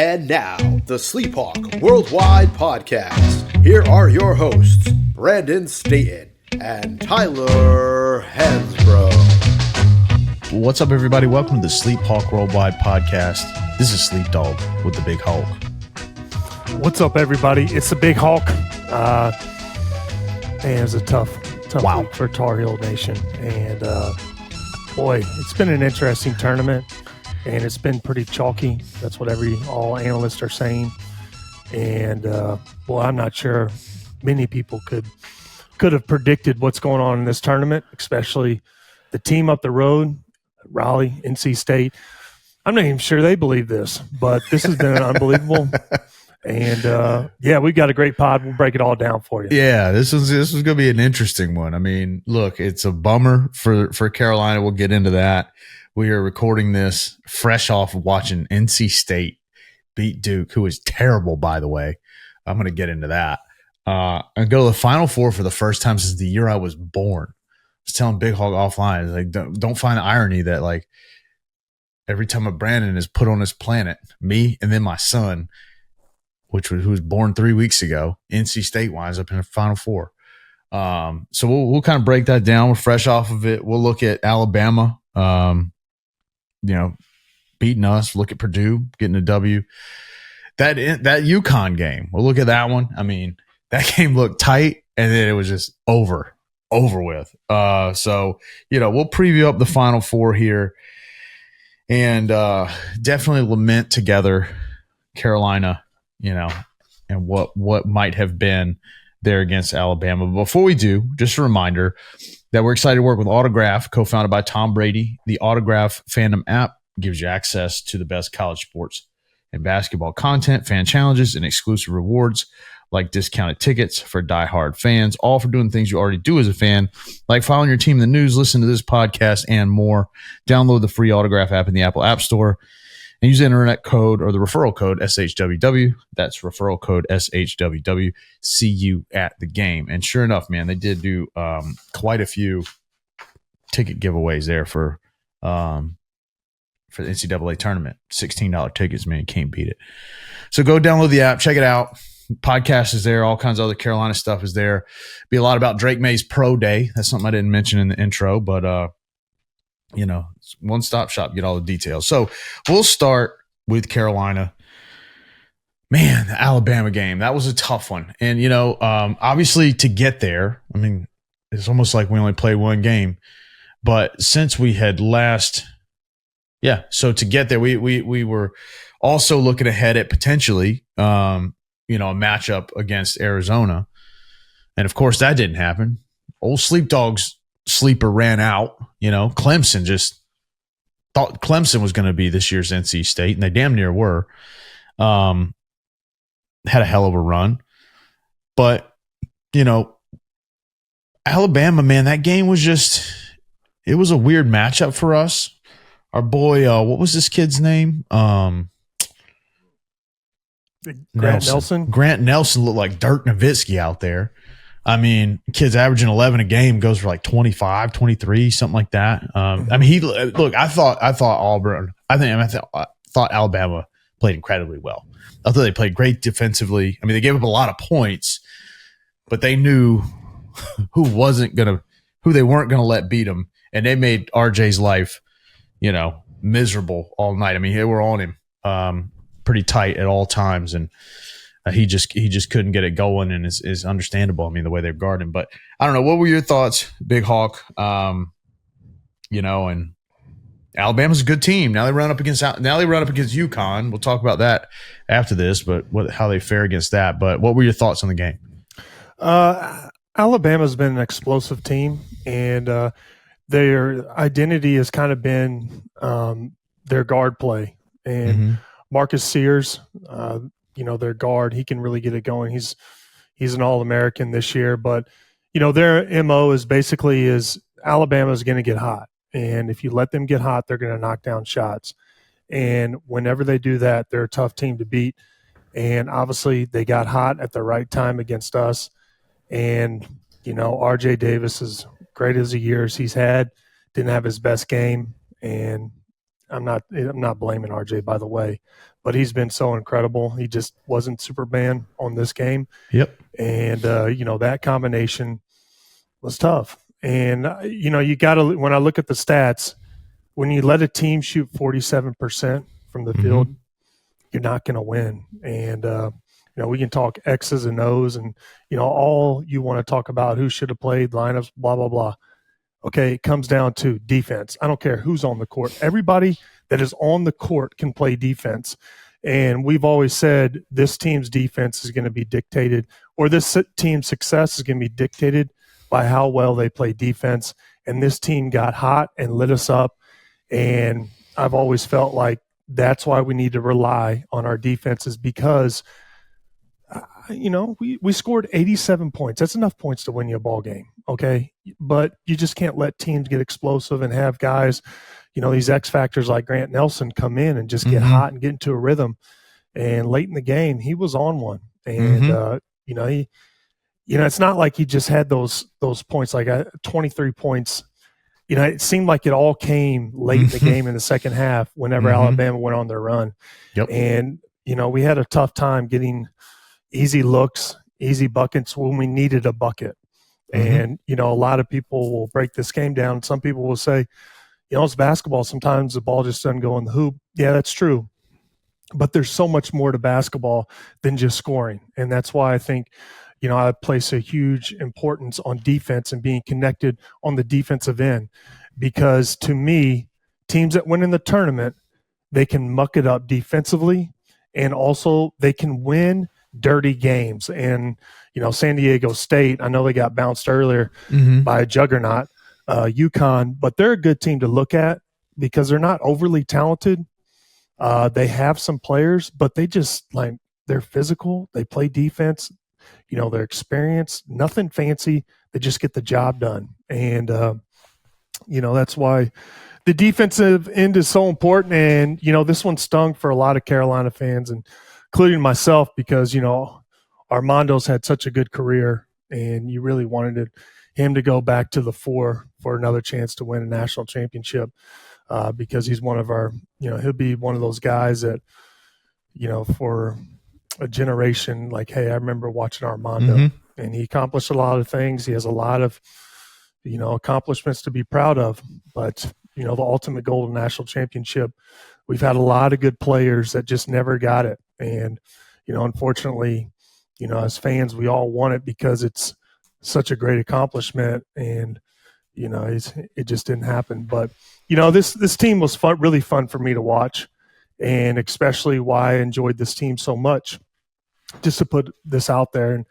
And now, the SleepHawk Worldwide Podcast. Here are your hosts, Brandon Staton and Tyler Hansbrough. What's up, everybody? Welcome to the SleepHawk Worldwide Podcast. This is Sleep Dog with the Big Hulk. What's up, everybody? It's the Big Hulk. And it was a tough week for Tar Heel Nation. And boy, it's been an interesting tournament, and it's been pretty chalky. That's what all analysts are saying. And boy, I'm not sure many people could have predicted what's going on in this tournament, especially the team up the road, Raleigh, NC State. I'm not even sure they believe this, but this has been unbelievable. And we've got a great pod. We'll break it all down for you. Yeah, this was going to be an interesting one. I mean, look, it's a bummer for Carolina. We'll get into that. We are recording this fresh off of watching NC State beat Duke, who is terrible, by the way. I'm going to get into that. And go to the Final Four for the first time since the year I was born. I was telling Big Hog offline, like, don't find the irony that, like, every time a Brandon is put on this planet, me and then my son, who was born 3 weeks ago, NC State winds up in the Final Four. So we'll kind of break that down. We're fresh off of it. We'll look at Alabama, beating us. Look at Purdue getting a W. That UConn game, we'll look at that one. I mean, that game looked tight, and then it was just over with. So we'll preview up the Final Four here, and definitely lament together Carolina, and what might have been there against Alabama. But before we do, just a reminder that we're excited to work with Autograph, co-founded by Tom Brady. The Autograph Fandom app gives you access to the best college sports and basketball content, fan challenges, and exclusive rewards like discounted tickets for diehard fans, all for doing things you already do as a fan, like following your team in the news, listen to this podcast, and more. Download the free Autograph app in the Apple App Store and use the internet code or the referral code SHWW. That's referral code SHWW. See you at the game. And sure enough, man, they did do quite a few ticket giveaways there for the NCAA tournament. $16 tickets, man. You can't beat it. So go download the app. Check it out. Podcast is there. All kinds of other Carolina stuff is there. Be a lot about Drake May's Pro Day. That's something I didn't mention in the intro, but it's one-stop shop, get all the details. So we'll start with Carolina. Man, the Alabama game, that was a tough one. And, obviously to get there, I mean, it's almost like we only played one game. But since we had so to get there, we were also looking ahead at potentially, a matchup against Arizona. And, of course, that didn't happen. Old Sleep Dog's sleeper ran out. Clemson just thought Clemson was going to be this year's NC State, and they damn near were. Had a hell of a run. But, Alabama, man, that game was it was a weird matchup for us. Our boy, what was this kid's name? Grant Nelson. Grant Nelson looked like Dirk Nowitzki out there. I mean, kid's averaging 11 a game, goes for like 25, 23, something like that. I thought Auburn. I thought Alabama played incredibly well. I thought they played great defensively. I mean, they gave up a lot of points, but they knew who they weren't gonna let beat them, and they made RJ's life, miserable all night. I mean, they were on him pretty tight at all times, and he just couldn't get it going, and is understandable. I mean, the way they're guarding. But I don't know. What were your thoughts, Big Hawk? And Alabama's a good team. Now they run up against UConn. We'll talk about that after this, but how they fare against that. But what were your thoughts on the game? Alabama's been an explosive team, and their identity has kind of been their guard play. And Marcus Sears, their guard, he can really get it going. He's an All-American this year, but their MO is basically Alabama's going to get hot, and if you let them get hot, they're going to knock down shots. And whenever they do that, they're a tough team to beat. And obviously, they got hot at the right time against us. And RJ Davis, as great as the years he's had, didn't have his best game, and I'm not blaming RJ, by the way, but he's been so incredible. He just wasn't Superman on this game. Yep. And, that combination was tough. And, you got to, when I look at the stats, when you let a team shoot 47% from the field, you're not going to win. And, we can talk X's and O's and, all you want to talk about, who should have played, lineups, blah, blah, blah. Okay, it comes down to defense. I don't care who's on the court. Everybody that is on the court can play defense. And we've always said this team's defense is going to be dictated, or this team's success is going to be dictated by how well they play defense. And this team got hot and lit us up. And I've always felt like that's why we need to rely on our defenses, because we scored 87 points. That's enough points to win you a ball game, okay? But you just can't let teams get explosive and have guys, these X factors like Grant Nelson come in and just get hot and get into a rhythm. And late in the game, he was on one. And it's not like he just had those points, like 23 points. It seemed like it all came late in the game in the second half whenever Alabama went on their run. Yep. And we had a tough time getting easy looks, easy buckets when we needed a bucket. And, a lot of people will break this game down. Some people will say, it's basketball. Sometimes the ball just doesn't go in the hoop. Yeah, that's true. But there's so much more to basketball than just scoring. And that's why I think, I place a huge importance on defense and being connected on the defensive end. Because to me, teams that win in the tournament, they can muck it up defensively, and also they can win dirty games. And San Diego State, I know they got bounced earlier by a juggernaut, UConn, but they're a good team to look at because they're not overly talented. They have some players, but they just they're physical, they play defense, they're experienced, nothing fancy, they just get the job done. And that's why the defensive end is so important. And this one stung for a lot of Carolina fans, and including myself, because, Armando's had such a good career, and you really wanted him to go back to the four for another chance to win a national championship, because he's one of our, he'll be one of those guys that, for a generation, like, hey, I remember watching Armando, and he accomplished a lot of things. He has a lot of, accomplishments to be proud of, but, the ultimate goal of national championship, we've had a lot of good players that just never got it. And, unfortunately, as fans, we all want it because it's such a great accomplishment, and, it just didn't happen. But, this team was fun, really fun for me to watch, and especially why I enjoyed this team so much, just to put this out there. And,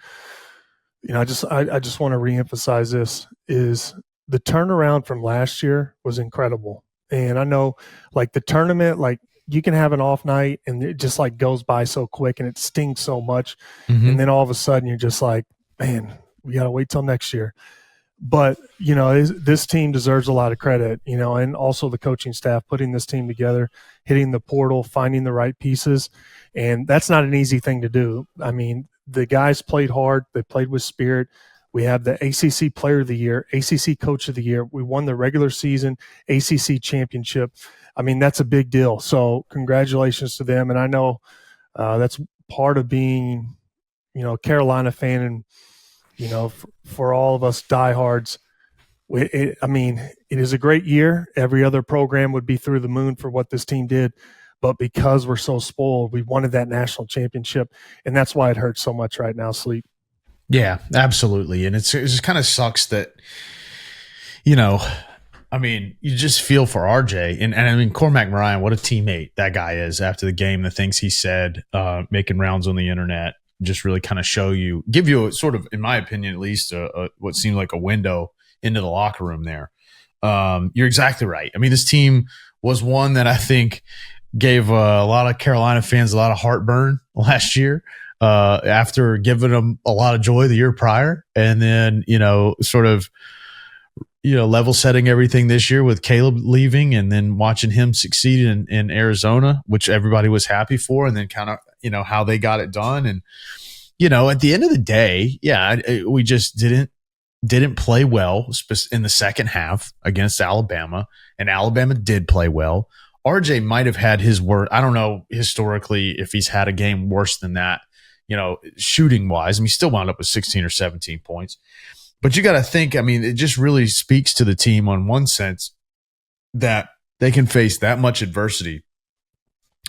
I just want to reemphasize this, is the turnaround from last year was incredible. And I know, the tournament, you can have an off night and it just goes by so quick and it stings so much. And then all of a sudden you're just like, man, we got to wait till next year. But, this team deserves a lot of credit, and also the coaching staff putting this team together, hitting the portal, finding the right pieces. And that's not an easy thing to do. I mean, the guys played hard. They played with spirit. We have the ACC Player of the Year, ACC Coach of the Year. We won the regular season ACC championship. I mean, that's a big deal. So congratulations to them. And I know that's part of being, a Carolina fan, and, for all of us diehards, it is a great year. Every other program would be through the moon for what this team did. But because we're so spoiled, we wanted that national championship. And that's why it hurts so much right now, Sleep. Yeah, absolutely. And it just kind of sucks that, you just feel for RJ. And Cormac Moran, what a teammate that guy is after the game, the things he said, making rounds on the internet, just really kind of give you a sort of, in my opinion, at least what seemed like a window into the locker room there. You're exactly right. I mean, this team was one that I think gave a lot of Carolina fans a lot of heartburn last year. After giving them a lot of joy the year prior, and then, level setting everything this year with Caleb leaving, and then watching him succeed in Arizona, which everybody was happy for, and then kind of, how they got it done. And, at the end of the day, we just didn't play well in the second half against Alabama, and Alabama did play well. RJ might have had his worst. I don't know historically if he's had a game worse than that, shooting wise. I mean, he still wound up with 16 or 17 points. But you got to think, I mean, it just really speaks to the team on one sense that they can face that much adversity.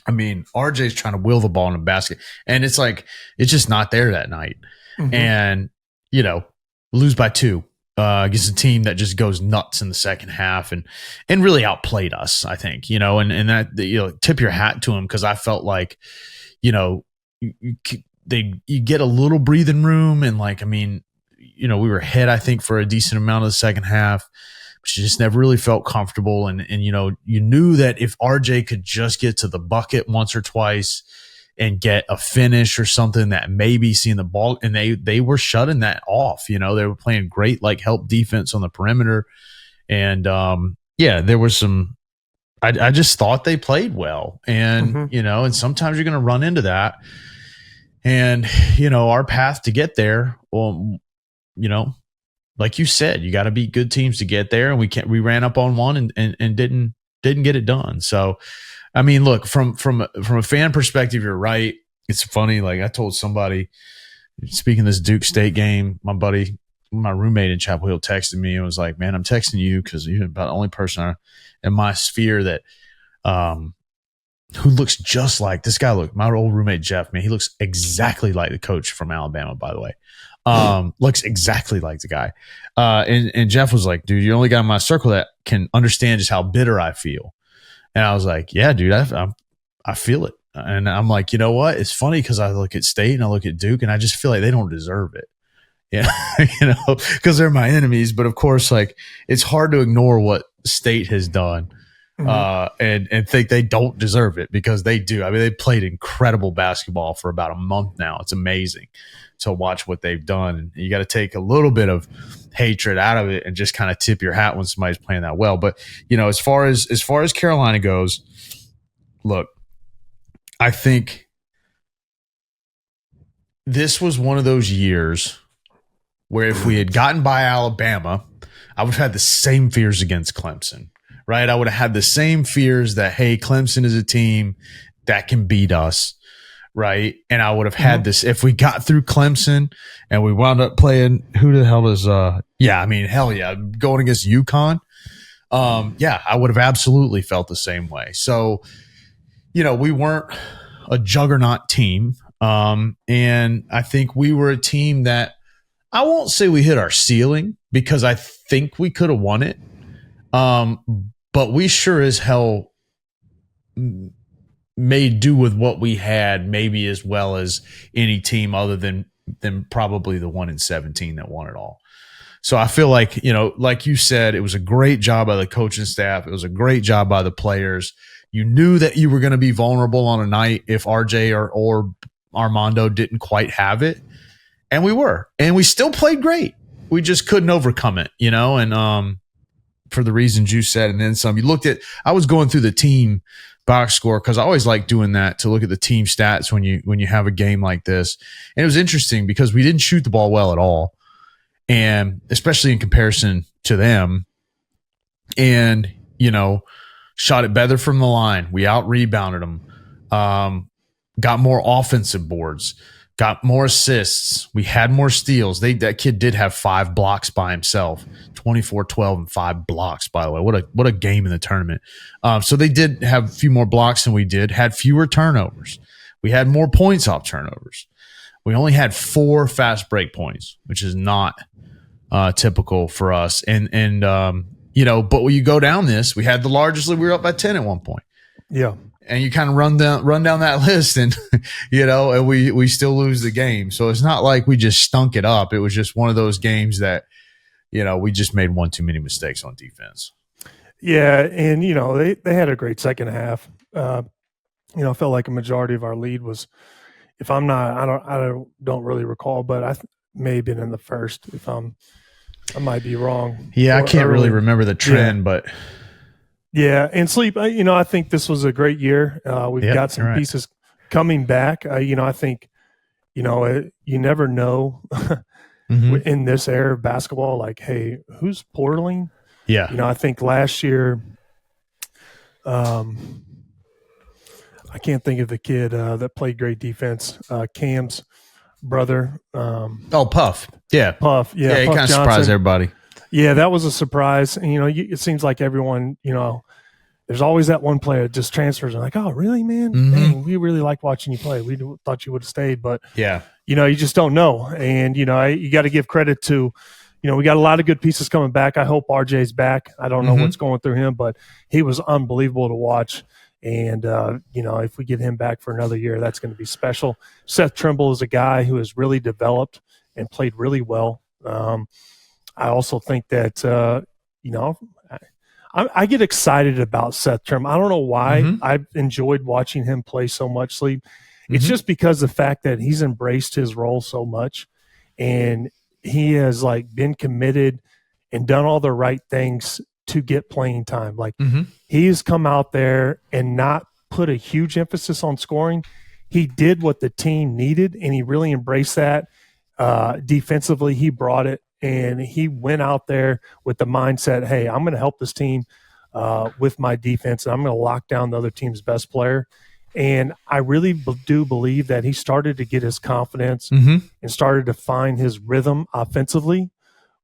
I mean, RJ's trying to will the ball in a basket, and it's like it's just not there that night. Mm-hmm. And, lose by 2 against a team that just goes nuts in the second half and really outplayed us, I think, and that, tip your hat to them, because I felt like, you get a little breathing room, and we were ahead, I think, for a decent amount of the second half. But you just never really felt comfortable. And you knew that if RJ could just get to the bucket once or twice and get a finish or something, that maybe seeing the ball, and they were shutting that off. They were playing great, help defense on the perimeter. And there was some, I just thought they played well. And, and sometimes you're going to run into that. And, our path to get there, well, like you said, you got to beat good teams to get there, and we ran up on one and didn't get it done. So, I mean, look, from a fan perspective, you're right. It's funny. Like I told somebody, speaking of this Duke State game, my roommate in Chapel Hill texted me and was like, "Man, I'm texting you because you're about the only person in my sphere that who looks just like this guy. Look, my old roommate Jeff, man, he looks exactly like the coach from Alabama, by the way. Looks exactly like the guy. And Jeff was like, dude, you're the only guy in my circle that can understand just how bitter I feel. And I was like, yeah, dude, I feel it. And I'm like, you know what? It's funny because I look at State and I look at Duke and I just feel like they don't deserve it. Yeah, because they're my enemies. But of course, it's hard to ignore what State has done. And think they don't deserve it, because they do. I mean, they played incredible basketball for about a month now. It's amazing to watch what they've done. And you got to take a little bit of hatred out of it and just kind of tip your hat when somebody's playing that well. But, as far as Carolina goes, look, I think this was one of those years where if we had gotten by Alabama, I would have had the same fears against Clemson. Right, I would have had the same fears that, hey, Clemson is a team that can beat us, right? And I would have had this if we got through Clemson and we wound up playing. Who the hell is? Hell yeah, going against UConn. I would have absolutely felt the same way. So, we weren't a juggernaut team, and I think we were a team that I won't say we hit our ceiling, because I think we could have won it. But we sure as hell made do with what we had, maybe as well as any team other than probably the 1-17 that won it all. So I feel like, like you said, it was a great job by the coaching staff. It was a great job by the players. You knew that you were going to be vulnerable on a night if RJ or Armando didn't quite have it. And we were. And we still played great. We just couldn't overcome it, and for the reasons you said, and then some. I was going through the team box score, because I always like doing that, to look at the team stats when you have a game like this. And it was interesting because we didn't shoot the ball well at all, and especially in comparison to them. And shot it better from the line. We out rebounded them. Got more offensive boards. Got more assists. We had more steals. That kid did have 5 blocks by himself, 24, 12, and 5 blocks, by the way. What a game in the tournament. So they did have a few more blocks than we did, had fewer turnovers. We had more points off turnovers. We only had 4 fast break points, which is not typical for us. And but when you go down this, we had the largest lead. We were up by 10 at one point. Yeah. And you kind of run down that list, and and we still lose the game. So it's not like we just stunk it up. It was just one of those games that, we just made one too many mistakes on defense. Yeah, and they had a great second half. I felt like a majority of our lead was, if I'm not, I don't really recall, but I may have been in the first. I might be wrong. Yeah, I can't really remember the trend, but. Yeah, and Sleep, I think this was a great year. We've got some pieces coming back. I think, you never know in this era of basketball, like, hey, who's portaling? Yeah. I think last year, I can't think of the kid that played great defense. Cam's brother. Puff. Yeah. Puff. Yeah. Yeah, he Puff kind of Johnson. surprised everybody. Yeah, that was a surprise. And, it seems like everyone, there's always that one player that just transfers and like, oh, really, man? Mhm. Dang, we really like watching you play. We thought you would have stayed, but Yeah. you just don't know. And, you got to give credit to, we got a lot of good pieces coming back. I hope RJ's back. I don't know what's going through him, but he was unbelievable to watch. And, if we get him back for another year, that's going to be special. Seth Trimble is a guy who has really developed and played really well. I also think that, I get excited about Seth Trimble. I don't know why. I've enjoyed watching him play so much, Sleep. It's just because the fact that he's embraced his role so much and he has been committed and done all the right things to get playing time. He's come out there and not put a huge emphasis on scoring. He did what the team needed and he really embraced that. Defensively, he brought it. And he went out there with the mindset, hey, I'm going to help this team with my defense, and I'm going to lock down the other team's best player. And I really do believe that he started to get his confidence and started to find his rhythm offensively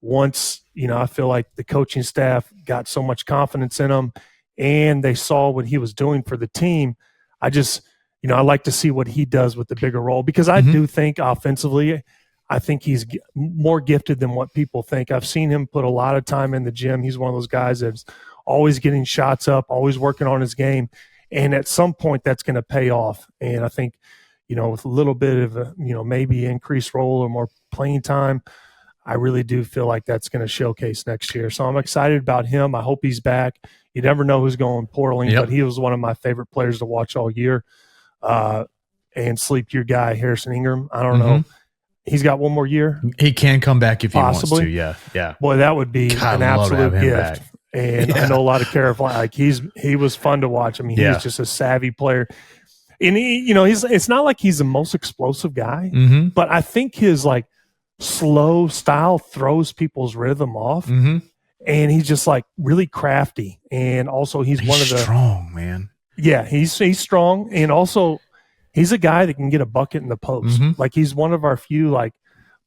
once, I feel like the coaching staff got so much confidence in him and they saw what he was doing for the team. I just, I like to see what he does with the bigger role because I do think offensively – I think he's more gifted than what people think. I've seen him put a lot of time in the gym. He's one of those guys that's always getting shots up, always working on his game. And at some point that's going to pay off. And I think, with a little bit of, maybe increased role or more playing time, I really do feel like that's going to showcase next year. So I'm excited about him. I hope he's back. You never know who's going poorly, but he was one of my favorite players to watch all year. And Sleep, your guy, Harrison Ingram, I don't know. He's got one more year. He can come back if he wants to. Yeah. Boy, that would be an absolute gift. Back. And I know a lot of Carolina. He was fun to watch. I mean, he's just a savvy player. And it's not like he's the most explosive guy, but I think his slow style throws people's rhythm off. And he's just really crafty. And also he's one of the strong, man. Yeah, he's strong, and also he's a guy that can get a bucket in the post. He's one of our few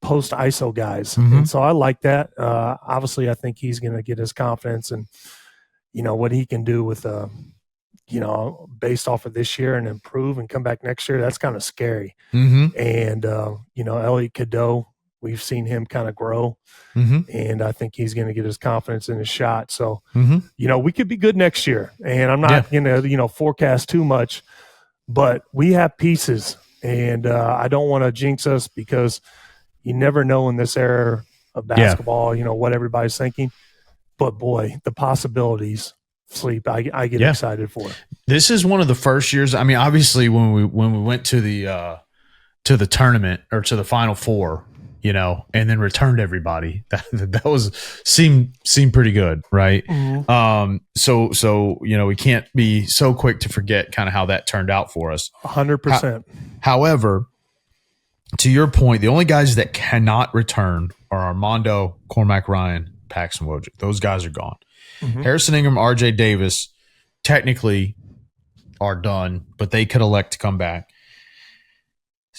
post ISO guys. And so I like that. Obviously I think he's going to get his confidence and, what he can do with, based off of this year and improve and come back next year. That's kind of scary. And, Elliot Cadeau, we've seen him kind of grow and I think he's going to get his confidence in his shot. So, we could be good next year, and I'm not going to, forecast too much. But we have pieces, and I don't want to jinx us because you never know in this era of basketball, what everybody's thinking. But, boy, the possibilities, Sleep, I get excited for it. This is one of the first years. I mean, obviously, when we went to the tournament or to the Final Four, and then returned everybody, that was seemed pretty good, right? So we can't be so quick to forget kind of how that turned out for us. 100%. However, to your point, the only guys that cannot return are Armando, Cormac Ryan, Paxton Wojcik. Those guys are gone. Harrison Ingram, RJ Davis technically are done, but they could elect to come back.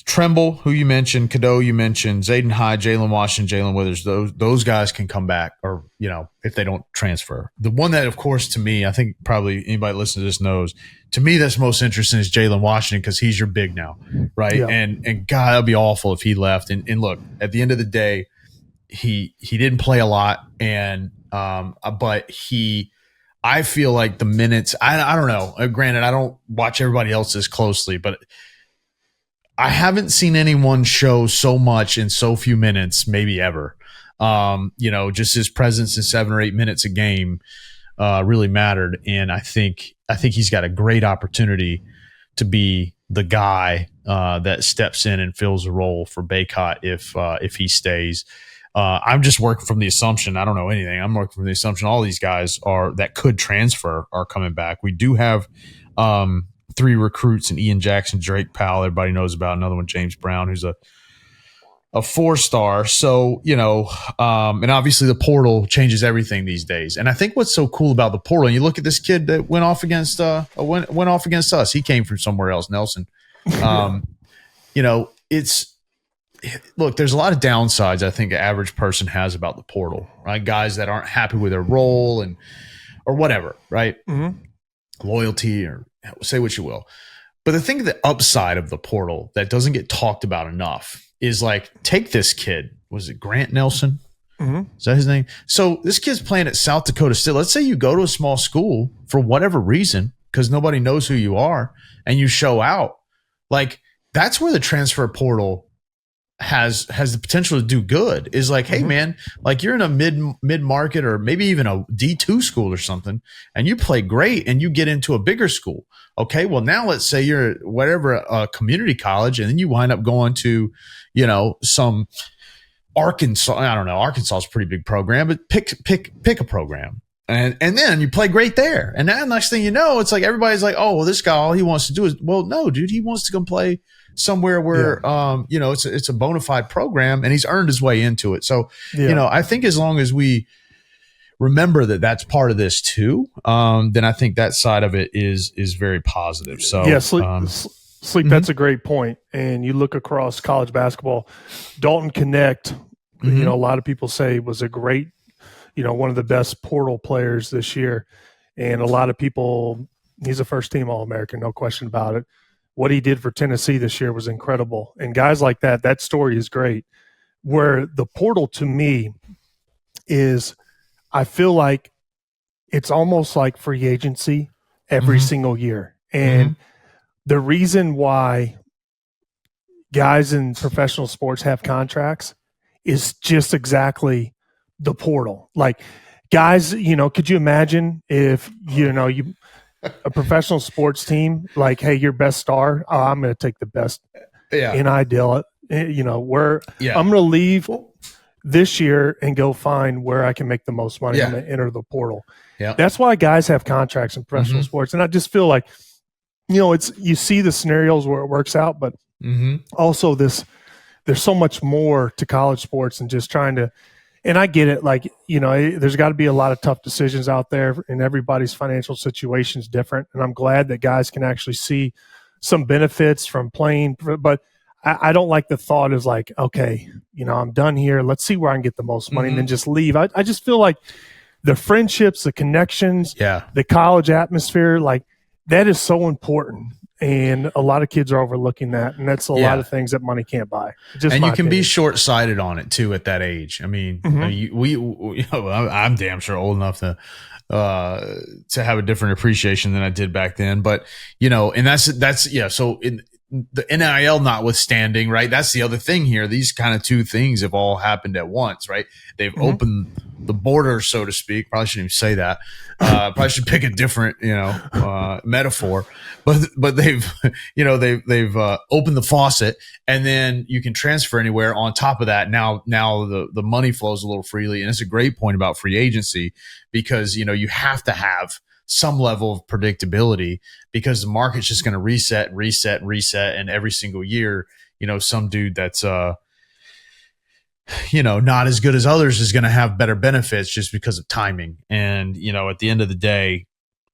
Trimble, who you mentioned, Cadeau, you mentioned, Zayden Hyde, Jalen Washington, Jalen Withers, those guys can come back, or if they don't transfer. The one that, of course, to me, I think probably anybody listening to this knows, to me that's most interesting is Jalen Washington because he's your big now, right? Yeah. And God, that'd be awful if he left. And look, at the end of the day, he didn't play a lot, and but I feel like the minutes. I don't know. Granted, I don't watch everybody else as closely, but I haven't seen anyone show so much in so few minutes, maybe ever. Just his presence in 7 or 8 minutes a game really mattered, and I think he's got a great opportunity to be the guy that steps in and fills a role for Baycott if he stays. I'm just working from the assumption. I don't know anything. I'm working from the assumption all these guys that could transfer are coming back. We do have 3 recruits in Ian Jackson, Drake Powell, everybody knows about. Another one, James Brown, who's a a 4-star. So, and obviously the portal changes everything these days. And I think what's so cool about the portal, and you look at this kid that went off against us. He came from somewhere else, Nelson. There's a lot of downsides I think an average person has about the portal, right? Guys that aren't happy with their role or whatever, right? Mm-hmm. Loyalty, or say what you will. But the thing, the upside of the portal that doesn't get talked about enough is like, take this kid. Was it Grant Nelson? Mm-hmm. Is that his name? So this kid's playing at South Dakota State. Let's say you go to a small school for whatever reason, because nobody knows who you are, and you show out. Like, that's where the transfer portal has the potential to do good. Is like, hey man, like you're in a mid market or maybe even a D2 school or something, and you play great and you get into a bigger school. Okay, well now let's say you're whatever a community college, and then you wind up going to, some Arkansas. I don't know. Arkansas is a pretty big program, but pick a program. And then you play great there. And then next thing you know, it's like everybody's like, oh, well, this guy, all he wants to do is, well, no, dude, he wants to come play somewhere where, it's a bona fide program, and he's earned his way into it. So, I think as long as we remember that that's part of this too, then I think that side of it is very positive. So Sleep, that's a great point. And you look across college basketball, Dalton Connect, a lot of people say was a great, one of the best portal players this year. And a lot of people, he's a first team All-American, no question about it. What he did for Tennessee this year was incredible. And guys like that story is great. Where the portal to me is, I feel like it's almost like free agency every single year. And the reason why guys in professional sports have contracts is just exactly the portal. Like, guys, could you imagine if, a professional sports team, like, hey, your best star, I'm going to take the best NI deal. I'm going to leave this year and go find where I can make the most money. I'm going to enter the portal. Yeah. That's why guys have contracts in professional sports. And I just feel like, you see the scenarios where it works out, but also there's so much more to college sports and just trying to, and I get it. Like, there's got to be a lot of tough decisions out there, and everybody's financial situation is different. And I'm glad that guys can actually see some benefits from playing, but I don't like the thought is like, okay, I'm done here. Let's see where I can get the most money and then just leave. I just feel like the friendships, the connections, the college atmosphere, like that is so important. And a lot of kids are overlooking that, and that's a lot of things that money can't buy. And you can be short-sighted on it too at that age. I mean, I'm damn sure old enough to have a different appreciation than I did back then. But and that's So in the NIL notwithstanding, right? That's the other thing here. These kind of two things have all happened at once, right? They've opened the border, so to speak. Probably shouldn't even say that. Probably should pick a different, metaphor. But they've opened the faucet, and then you can transfer anywhere. On top of that, now the money flows a little freely, and it's a great point about free agency because you have to have some level of predictability because the market's just going to reset, and every single year, some dude that's not as good as others is going to have better benefits just because of timing. And at the end of the day,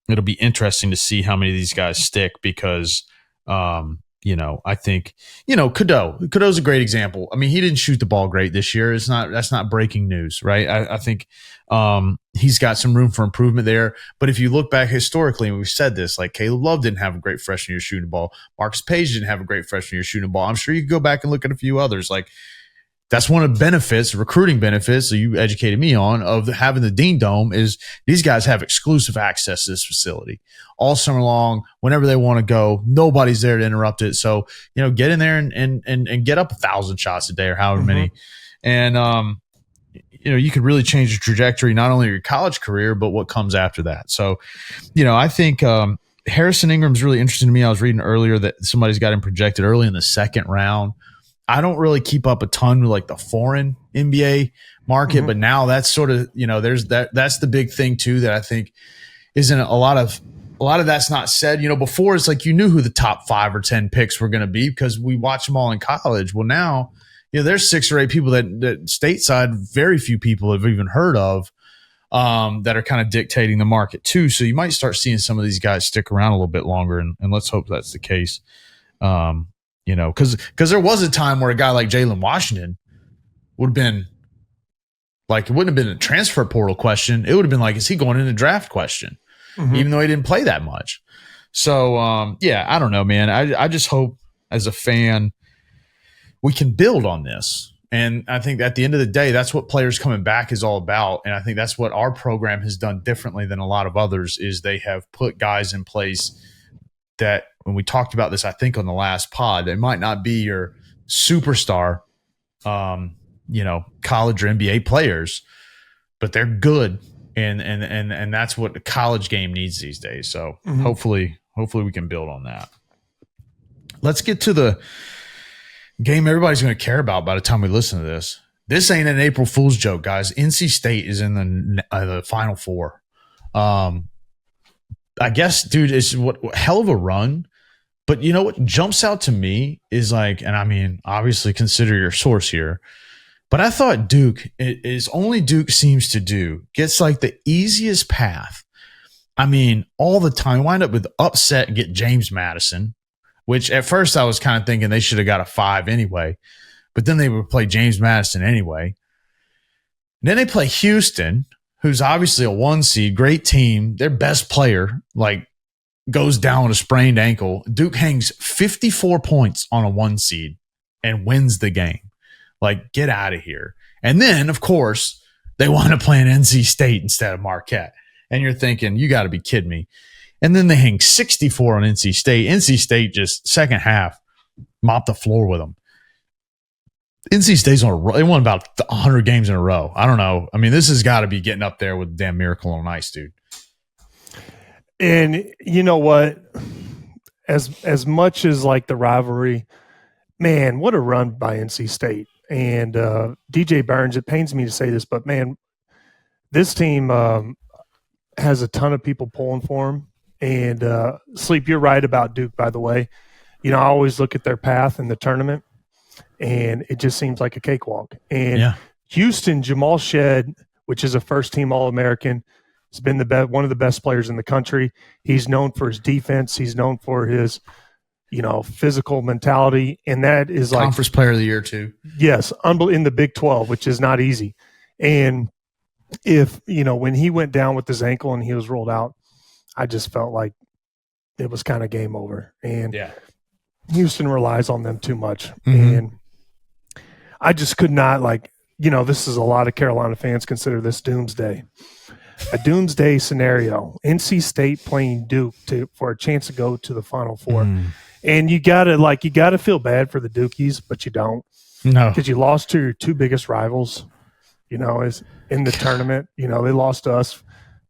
it'll be interesting to see how many of these guys stick because I think Cadeau's a great example. I mean, he didn't shoot the ball great this year. That's not breaking news, right? I think he's got some room for improvement there. But if you look back historically, and we've said this, like Caleb Love didn't have a great freshman year shooting the ball. Marcus Page didn't have a great freshman year shooting the ball. I'm sure you could go back and look at a few others. Like, that's one of the benefits, recruiting benefits that you educated me on of having the Dean Dome is these guys have exclusive access to this facility all summer long, whenever they want to go. Nobody's there to interrupt it. So, get in there and get up 1,000 shots a day or however many. And, you could really change the trajectory, not only of your college career, but what comes after that. So, I think Harrison Ingram's really interesting to me. I was reading earlier that somebody's got him projected early in the second round. I don't really keep up a ton with like the foreign NBA market, but now that's sort of, there's that's the big thing too, that I think isn't a lot of that's not said. Before it's like, you knew who the top 5 or 10 picks were going to be because we watch them all in college. Well, now, there's 6 or 8 people that stateside, very few people have even heard of, that are kind of dictating the market too. So you might start seeing some of these guys stick around a little bit longer, and let's hope that's the case. Because there was a time where a guy like Jalen Washington would have been like, it wouldn't have been a transfer portal question. It would have been like, is he going in a draft question? Even though he didn't play that much. So, I don't know, man. I just hope as a fan we can build on this. And I think at the end of the day, that's what players coming back is all about. And I think that's what our program has done differently than a lot of others, is they have put guys in place that, when we talked about this, I think on the last pod, they might not be your superstar, college or NBA players, but they're good. And that's what the college game needs these days. So hopefully we can build on that. Let's get to the game everybody's going to care about by the time we listen to this. This ain't an April Fool's joke, guys. NC State is in the Final Four. I guess, dude, it's what hell of a run. But you know what jumps out to me is like, and I mean, obviously consider your source here, but I thought Duke is only Duke seems to do, gets like the easiest path. I mean, all the time, wind up with upset and get James Madison, which at first I was kind of thinking they should have got a 5 anyway, but then they would play James Madison anyway. And then they play Houston, who's obviously a 1 seed, great team. Their best player, like, goes down with a sprained ankle. Duke hangs 54 points on a 1 seed and wins the game. Like, get out of here. And then, of course, they want to play an NC State instead of Marquette. And you're thinking, you got to be kidding me. And then they hang 64 on NC State. NC State just second half mopped the floor with them. NC State's on a roll. They won about 100 games in a row. I don't know. I mean, this has got to be getting up there with damn Miracle on Ice, dude. And you know what? As much as like the rivalry, man, what a run by NC State. And DJ Burns, it pains me to say this, but man, this team has a ton of people pulling for him. And Sleep, you're right about Duke, by the way. You know, I always look at their path in the tournament, and it just seems like a cakewalk. And Houston, Jamal Shed, which is a first-team All-American, has been one of the best players in the country. He's known for his defense. He's known for his, physical mentality, and that is like Conference Player of the Year too. Yes, in the Big 12, which is not easy. And if when he went down with his ankle and he was rolled out, I just felt like it was kind of game over. And Houston relies on them too much, and I just could not this is a lot of Carolina fans consider this doomsday. A doomsday scenario. NC State playing Duke for a chance to go to the Final Four. And you gotta feel bad for the Dukies, but you don't. No. Because you lost to your 2 biggest rivals, is in the tournament. They lost to us a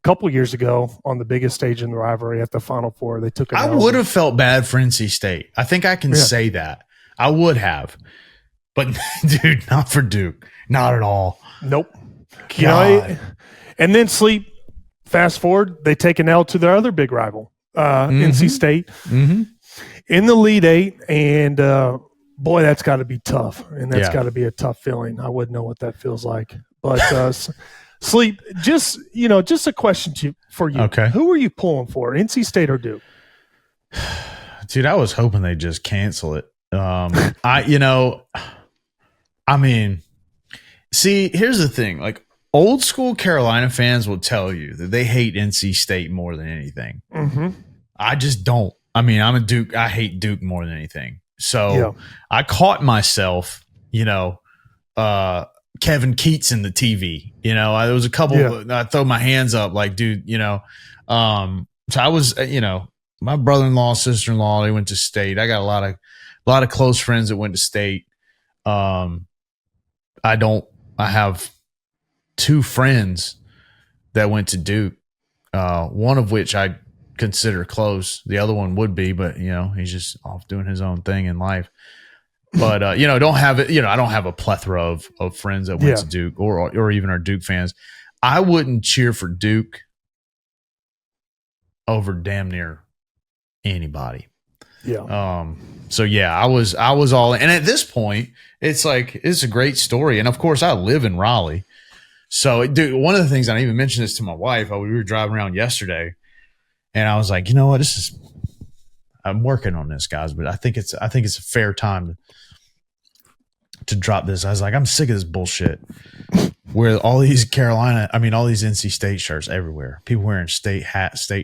couple years ago on the biggest stage in the rivalry at the Final Four. They took it. I would have felt bad for NC State. I think I can say that. I would have. But dude, not for Duke. Not at all. Nope. And then Sleep, fast forward, they take an L to their other big rival, NC State, in the Elite Eight. And, boy, that's got to be tough. And that's got to be a tough feeling. I wouldn't know what that feels like. But, Sleep, just a question for you. Okay. Who are you pulling for, NC State or Duke? Dude, I was hoping they'd just cancel it. See, here's the thing. Like, old school Carolina fans will tell you that they hate NC State more than anything. I just don't. I mean, I'm a Duke. I hate Duke more than anything. So I caught myself, Kevin Keats in the TV. There was a couple. I throw my hands up like, dude. So I was, my brother-in-law, sister-in-law, they went to State. I got a lot of close friends that went to State. I have 2 friends that went to Duke, one of which I consider close. The other one would be, but he's just off doing his own thing in life. But don't have it. I don't have a plethora of friends that went to Duke or even are Duke fans. I wouldn't cheer for Duke over damn near anybody. I was all in. And at this point, It's like, it's a great story. And of course, I live in Raleigh. So, dude, one of the things, I even mentioned this to my wife, we were driving around yesterday, and I was like, you know what, I'm working on this, guys, but I think it's a fair time to drop this. I was like, I'm sick of this bullshit where all these all these NC State shirts everywhere. People wearing state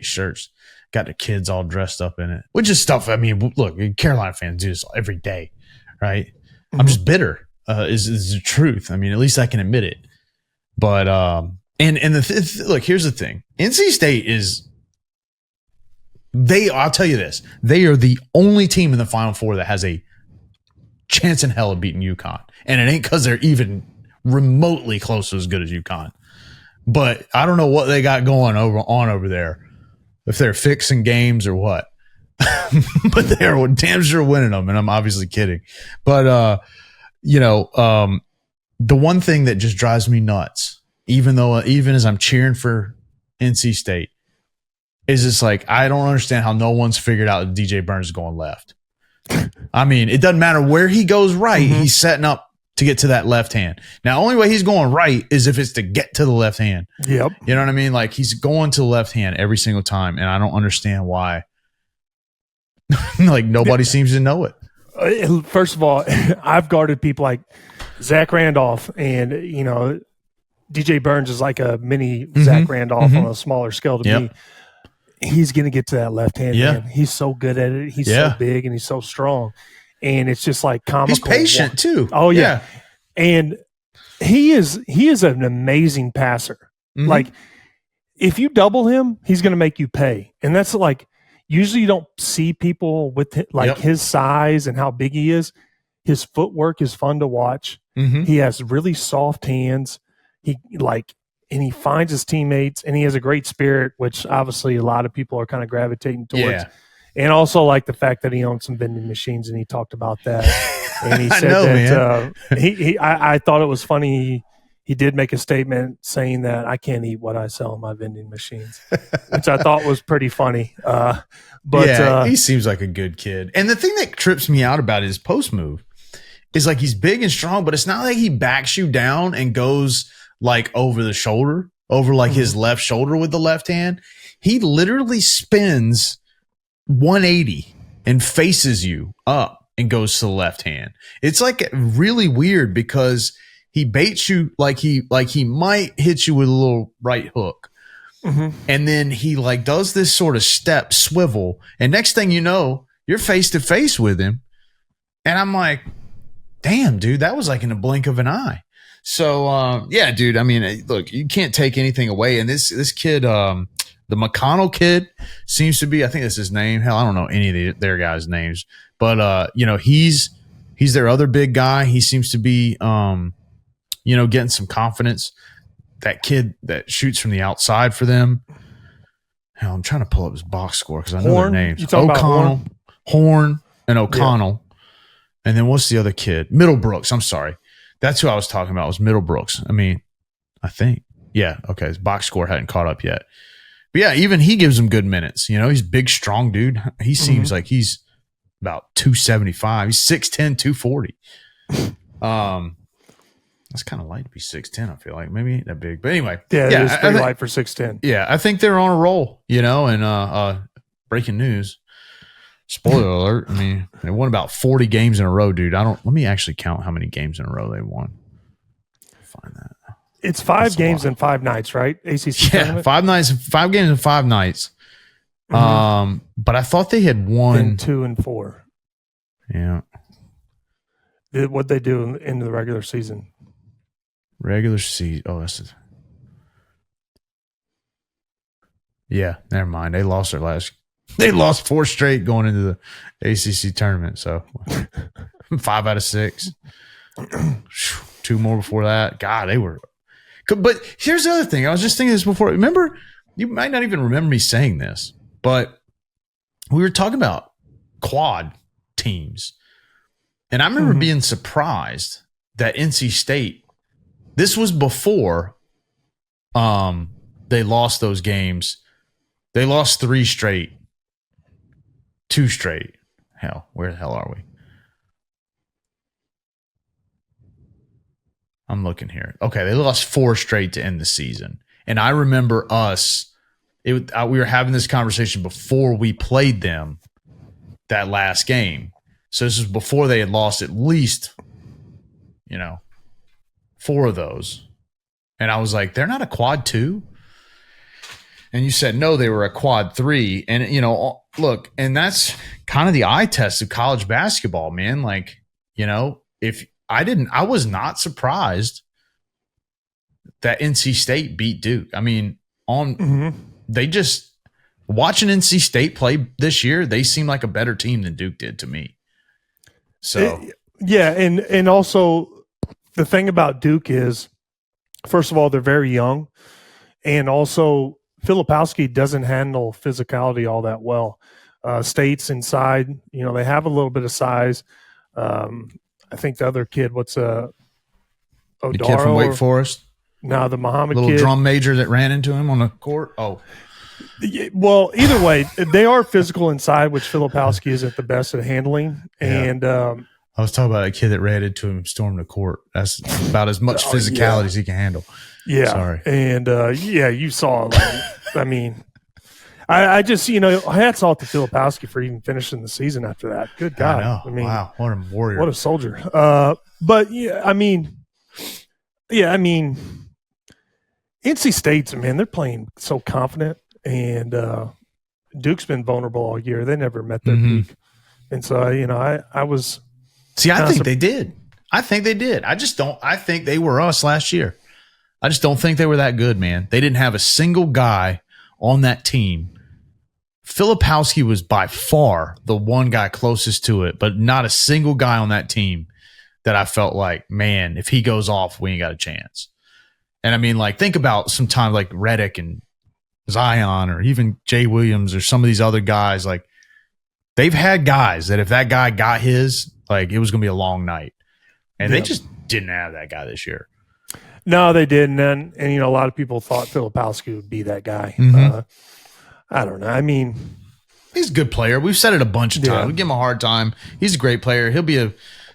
shirts, got their kids all dressed up in it, which is stuff. I mean, look, Carolina fans do this every day, right? Mm-hmm. I'm just bitter, is the truth. I mean, at least I can admit it. But, look, here's the thing. NC State I'll tell you this, they are the only team in the Final Four that has a chance in hell of beating UConn. And it ain't because they're even remotely close to as good as UConn. But I don't know what they got going over there, if they're fixing games or what. But they're damn sure winning them, and I'm obviously kidding. But, the one thing that just drives me nuts, even as I'm cheering for NC State, is just like, I don't understand how no one's figured out that DJ Burns is going left. I mean, it doesn't matter where he goes right. Mm-hmm. He's setting up to get to that left hand. Now, the only way he's going right is if it's to get to the left hand. Yep. You know what I mean? Like, he's going to the left hand every single time, and I don't understand why. Like, nobody seems to know it. First of all, I've guarded people like Zach Randolph, and, DJ Burns is like a mini Zach Randolph on a smaller scale to me. He's going to get to that left hand. Yeah. Man. He's so good at it. He's so big and he's so strong. And it's just like comical. He's patient too. Oh yeah. And he is an amazing passer. Mm-hmm. Like, if you double him, he's going to make you pay. And that's like, usually you don't see people with his size and how big he is. His footwork is fun to watch. Mm-hmm. He has really soft hands. And he finds his teammates, and he has a great spirit, which obviously a lot of people are kind of gravitating towards. Yeah. And also like the fact that he owns some vending machines, and he talked about that. And he said I thought it was funny. He did make a statement saying that I can't eat what I sell in my vending machines, which I thought was pretty funny. But he seems like a good kid. And the thing that trips me out about his post move is, like, he's big and strong, but it's not like he backs you down and goes like over the shoulder, over like his left shoulder with the left hand. He literally spins 180 and faces you up and goes to the left hand. It's like really weird because he baits you like he might hit you with a little right hook. Mm-hmm. And then he like does this sort of step swivel. And next thing you know, you're face to face with him. And I'm like, damn, dude, that was like in a blink of an eye. So, dude, I mean, look, you can't take anything away. And this kid, the McConnell kid seems to be, I think that's his name. Hell, I don't know any of their guys' names, but, he's their other big guy. He seems to be, getting some confidence. That kid that shoots from the outside for them. Hell, I'm trying to pull up his box score because I know their names. O'Connell, Horn, and O'Connell. Yeah. And then what's the other kid? Middlebrooks. I'm sorry. That's who I was talking about, was Middlebrooks. I mean, I think. Yeah, okay. His box score hadn't caught up yet. But yeah, even he gives him good minutes. He's a big, strong dude. He seems like he's about 275. He's 6'10", 240. That's kind of light to be 6'10", I feel like. Maybe ain't that big. But anyway. Yeah, it is pretty light for 6'10". Yeah, I think they're on a roll, and breaking news. Spoiler alert. I mean, they won about 40 games in a row, dude. Let me actually count how many games in a row they won. Find that. It's 5 games and 5 nights, right? ACC tournament? 5 games and 5 nights. Mm-hmm. But I thought they had won. And 2 and 4. Yeah. What'd they do in the regular season? Regular season. Oh, that's it. Yeah, never mind. They lost They lost 4 straight going into the ACC tournament. So 5 out of 6. 2 more before that. God, they were. But here's the other thing. I was just thinking this before. Remember, you might not even remember me saying this, but we were talking about quad teams. And I remember being surprised that NC State, this was before they lost those games. They lost 3 straight. 2 straight. Hell, where the hell are we? I'm looking here. Okay, they lost 4 straight to end the season. And I remember we were having this conversation before we played them that last game. So this was before they had lost at least, 4 of those. And I was like, they're not a quad 2? And you said, no, they were a quad 3. And, look, and that's kind of the eye test of college basketball, man. Like, if I was not surprised that NC State beat Duke. I mean, they just watching NC State play this year, they seem like a better team than Duke did to me. So and also the thing about Duke is, first of all, they're very young, and also Filipowski doesn't handle physicality all that well. State's inside, they have a little bit of size. I think the other kid, Odaro, the kid from Wake Forest. No, the Muhammad little kid. drum major that ran into him on the court. Oh, well, either way, they are physical inside, which Filipowski isn't the best at handling. And I was talking about a kid that ran into him and stormed the court. That's about as much physicality as he can handle. Yeah. Sorry. And you saw. I mean, I just hats off to Filipowski for even finishing the season after that. Good God. I mean, wow, what a warrior, what a soldier. But NC State's, man, they're playing so confident, and Duke's been vulnerable all year. They never met their peak, and so I was. See, I think they did. I think they did. I just don't. I think they were us last year. I just don't think they were that good, man. They didn't have a single guy on that team. Filipowski was by far the one guy closest to it, but not a single guy on that team that I felt like, man, if he goes off, we ain't got a chance. And I mean, like, think about some time like Redick and Zion or even Jay Williams or some of these other guys. Like, they've had guys that if that guy got his, like, it was going to be a long night. And they just didn't have that guy this year. No, they didn't. And a lot of people thought Filipowski would be that guy. I don't know. I mean, he's a good player. We've said it a bunch of times. We give him a hard time. He's a great player. He'll be hell,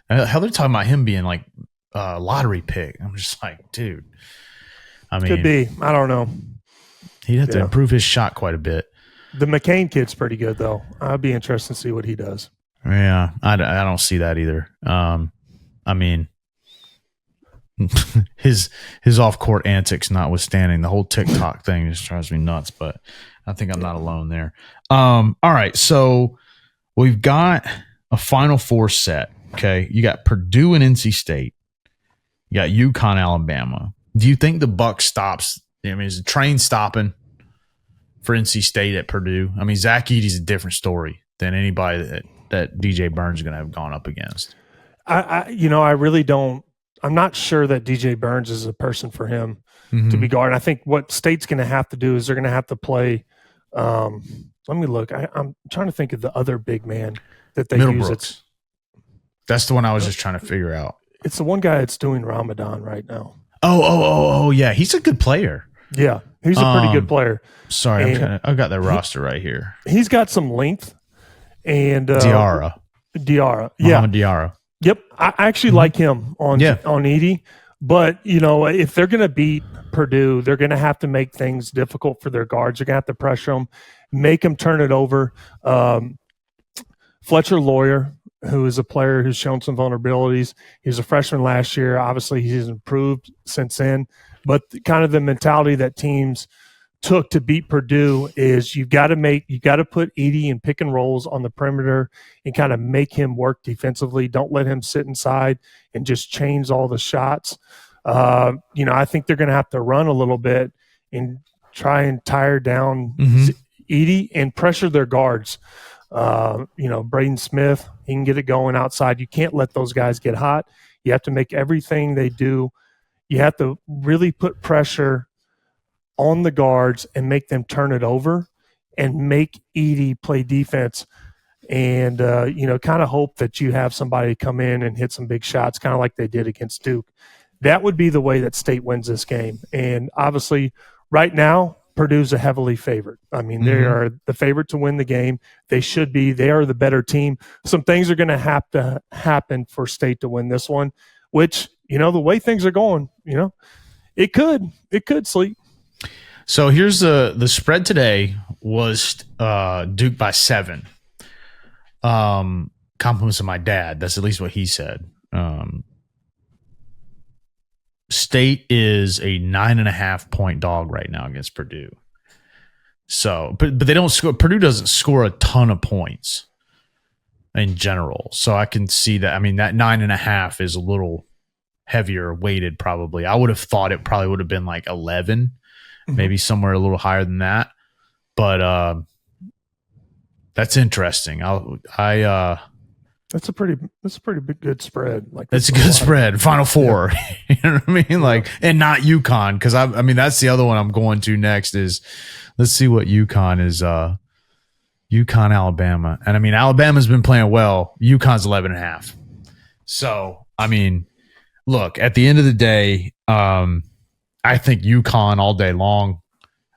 they're talking about him being like a lottery pick. I'm just like, dude. I mean, could be. I don't know. He'd have to improve his shot quite a bit. The McCain kid's pretty good, though. I'd be interested to see what he does. Yeah, I don't see that either. I mean, his off-court antics notwithstanding, the whole TikTok thing just drives me nuts, but I think I'm not alone there. All right, so we've got a Final Four set, okay? You got Purdue and NC State. You got UConn, Alabama. Do you think the buck stops? I mean, is the train stopping for NC State at Purdue? I mean, Zach Edey's a different story than anybody that DJ Burns is going to have gone up against. I really don't. I'm not sure that DJ Burns is a person for him to be guarding. I think what State's going to have to do is they're going to have to play. Let me look. I'm trying to think of the other big man that they use. That's the one I was just trying to figure out. It's the one guy that's doing Ramadan right now. Oh, yeah. He's a good player. Yeah, he's a pretty good player. Sorry, I've got the roster right here. He's got some length. And Diarra. Yeah. Diarra. Yep. I actually like him on Edey. But, if they're going to beat Purdue, they're going to have to make things difficult for their guards. They're going to have to pressure them, make them turn it over. Fletcher Lawyer, who is a player who's shown some vulnerabilities. He was a freshman last year. Obviously, he's improved since then. But kind of the mentality that teams took to beat Purdue is you got to put Edey in pick and rolls on the perimeter and kind of make him work defensively. Don't let him sit inside and just change all the shots. I think they're going to have to run a little bit and try and tire down Edey and pressure their guards. Braden Smith, he can get it going outside. You can't let those guys get hot. You have to make everything they do. You have to really put pressure on the guards and make them turn it over and make Edey play defense and, kind of hope that you have somebody come in and hit some big shots, kind of like they did against Duke. That would be the way that State wins this game. And obviously right now, Purdue's a heavily favorite. I mean, they are the favorite to win the game. They should be. They are the better team. Some things are going to have to happen for State to win this one, which the way things are going, it could sleep. So here's the spread today was Duke by 7. Compliments of my dad. That's at least what he said. State is a 9.5 point dog right now against Purdue. So, but they don't score. Purdue doesn't score a ton of points in general. So I can see that. I mean, that 9.5 is a little heavier weighted probably. I would have thought it probably would have been like 11, maybe somewhere a little higher than that. But that's interesting. That's a pretty big, good spread. Like that's a good spread. Final Four. Yeah. You know what I mean? Like, and not UConn, because I mean that's the other one I'm going to next is let's see what UConn is. UConn, Alabama, and I mean Alabama's been playing well. UConn's 11.5. So I mean, look, at the end of the day, I think UConn all day long.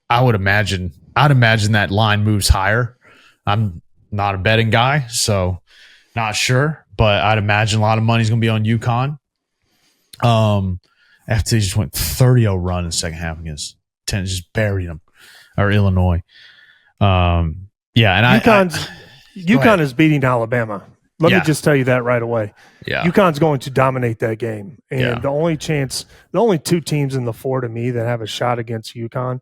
I'd imagine that line moves higher. I'm not a betting guy, so not sure, but I'd imagine a lot of money's going to be on UConn. After they just went 30-0 run in the second half against 10, just buried them, or Illinois. Yeah, and UConn is beating Alabama. Let me just tell you that right away. Yeah, UConn's going to dominate that game, and the only two teams in the four to me that have a shot against UConn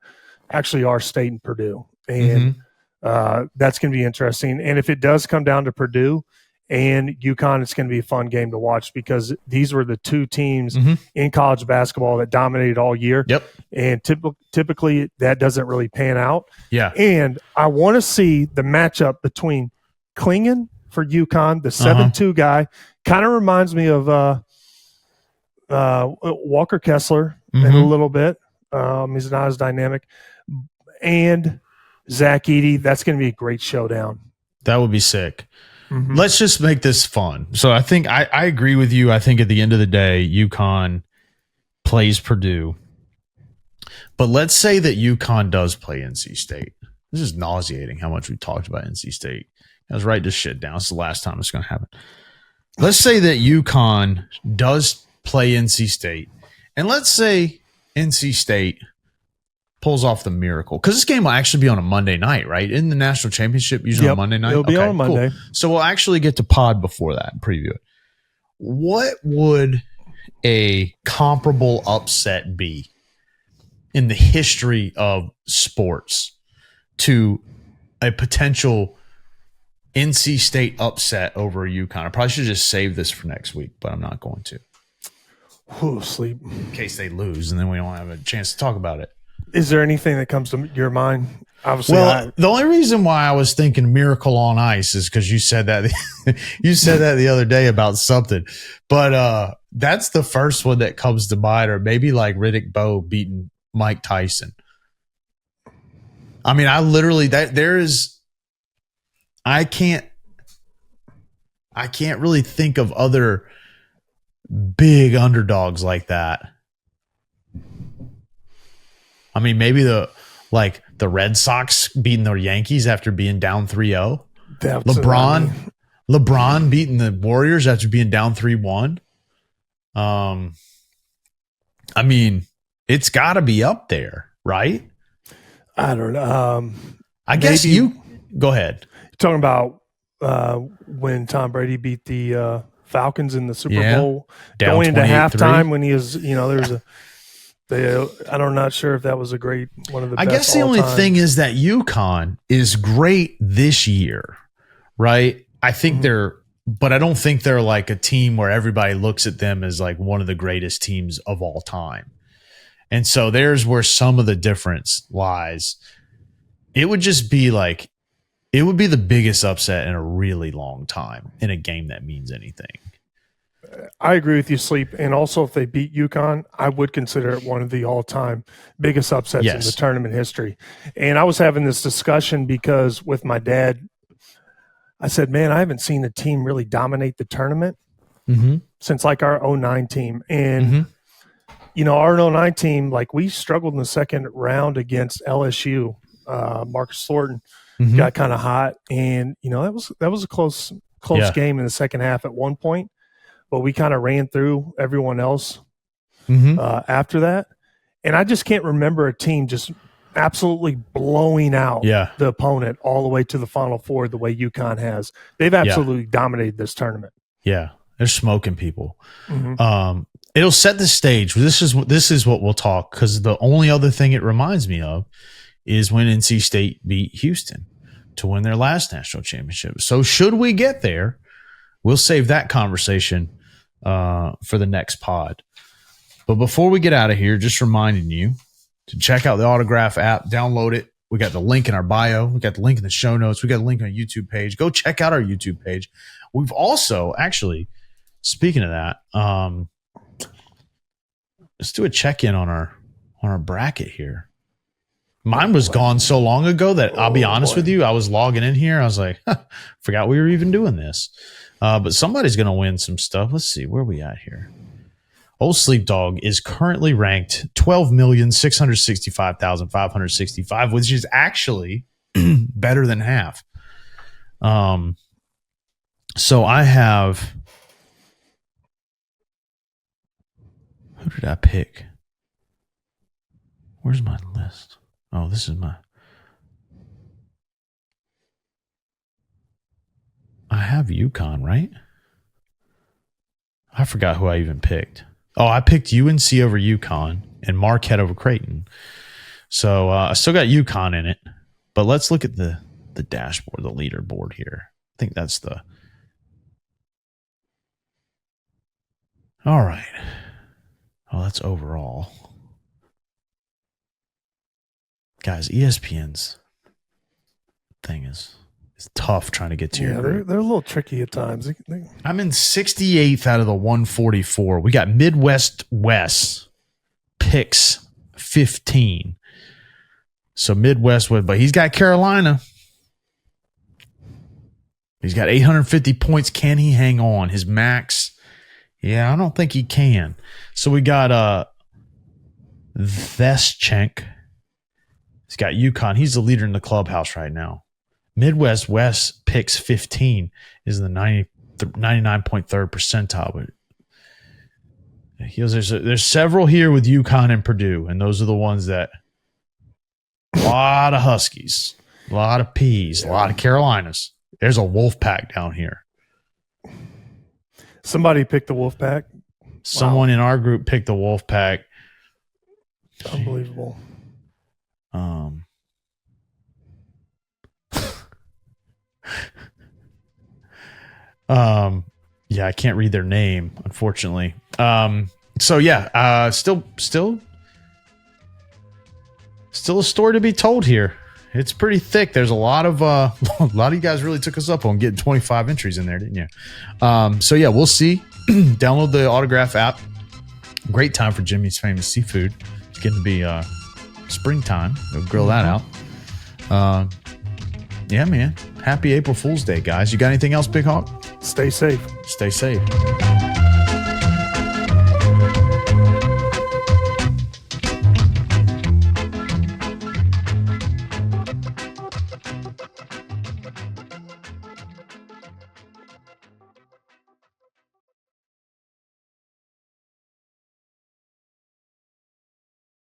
actually are State and Purdue, and that's going to be interesting. And if it does come down to Purdue and UConn, it's going to be a fun game to watch because these were the two teams in college basketball that dominated all year. Yep. And typically that doesn't really pan out. Yeah. And I want to see the matchup between Klingon for UConn, the 7-2 guy, kind of reminds me of Walker Kessler in a little bit. He's not as dynamic. And Zach Edey, that's going to be a great showdown. That would be sick. Let's just make this fun. So I think I agree with you. I think at the end of the day, UConn plays Purdue. But let's say that UConn does play NC State. This is nauseating how much we talked about NC State. I was writing this shit down. It's the last time it's going to happen. Let's say that UConn does play NC State. And let's say NC State pulls off the miracle. Because this game will actually be on a Monday night, right? In the national championship, usually on Monday night? It'll be on Monday. Cool. So we'll actually get to pod before that and preview it. What would a comparable upset be in the history of sports to a potential NC State upset over UConn? I probably should just save this for next week, but I'm not going to. Sleep. In case they lose, and then we don't have a chance to talk about it. Is there anything that comes to your mind? Obviously, the only reason why I was thinking Miracle on Ice is because you said that you said that the other day about something. But that's the first one that comes to mind, or maybe like Riddick Bowe beating Mike Tyson. I mean, I literally I can't really think of other big underdogs like that. I mean, maybe the Red Sox beating the Yankees after being down 3-0. LeBron beating the Warriors after being down 3-1. I mean, it's got to be up there, right? I don't know. I guess you go ahead. You're talking about when Tom Brady beat the Falcons in the Super Bowl, going into halftime when he was, there's a. I'm not sure if that was a great one of the best. I guess the only thing is that UConn is great this year, right? I think but I don't think they're like a team where everybody looks at them as like one of the greatest teams of all time. And so there's where some of the difference lies. It would just be like, it would be the biggest upset in a really long time in a game that means anything. I agree with you, Sleep. And also, if they beat UConn, I would consider it one of the all-time biggest upsets in the tournament history. And I was having this discussion because with my dad, I said, man, I haven't seen a team really dominate the tournament since like our 09 team. And, our 09 team, like we struggled in the second round against LSU. Marcus Thornton got kind of hot. And, that was a close game in the second half at one point. but we kind of ran through everyone else Mm-hmm. after that. And I just can't remember a team just absolutely blowing out the opponent all the way to the Final Four the way UConn has. They've absolutely dominated this tournament. Yeah, they're smoking people. Mm-hmm. It'll set the stage. This is what we'll talk, because the only other thing it reminds me of is when NC State beat Houston to win their last national championship. So should we get there, we'll save that conversation for the next pod. But before we get out of here, just reminding you to check out the Autograph app, download it. We got the link in our bio. We got the link in the show notes. We got a link on our YouTube page. Go check out our YouTube page. We've also, actually, speaking of that, let's do a check-in on our bracket here. Mine was gone so long ago that I'll be honest with you, I was logging in here. I was like, forgot we were even doing this. But somebody's going to win some stuff. Let's see, where are we at here? Old Sleep Dog is currently ranked 12,665,565, which is actually better than half. So I have, who did I pick? Where's my list? Oh, this is I have UConn, right? I forgot who I even picked. Oh, I picked UNC over UConn and Marquette over Creighton. So I still got UConn in it. But let's look at the dashboard, the leaderboard here. I think that's the... All right. Oh, that's overall. Guys, ESPN's thing is tough trying to get to. Yeah, they're a little tricky at times. I'm in 68th out of the 144. We got Midwest West picks 15. So Midwest West, but he's got Carolina. He's got 850 points. Can he hang on? His max? Yeah, I don't think he can. So we got Veschenk. He's got UConn. He's the leader in the clubhouse right now. Midwest West picks 15 is the 99.3rd percentile. But there's several here with UConn and Purdue, and those are the ones that a lot of Huskies, a lot of Peas, a lot of Carolinas. There's a Wolfpack down here. Somebody picked the Wolfpack. Someone in our group picked the Wolfpack. Unbelievable. Yeah, I can't read their name, unfortunately. So yeah, still a story to be told here. It's pretty thick. There's a lot of you guys really took us up on getting 25 entries in there, didn't you? So yeah, we'll see. Download the Autograph app. Great time for Jimmy's Famous Seafood. It's getting to be springtime. We'll grill that out. Yeah, man. Happy April Fool's Day, guys. You got anything else, Big Hawk? Stay safe. Stay safe.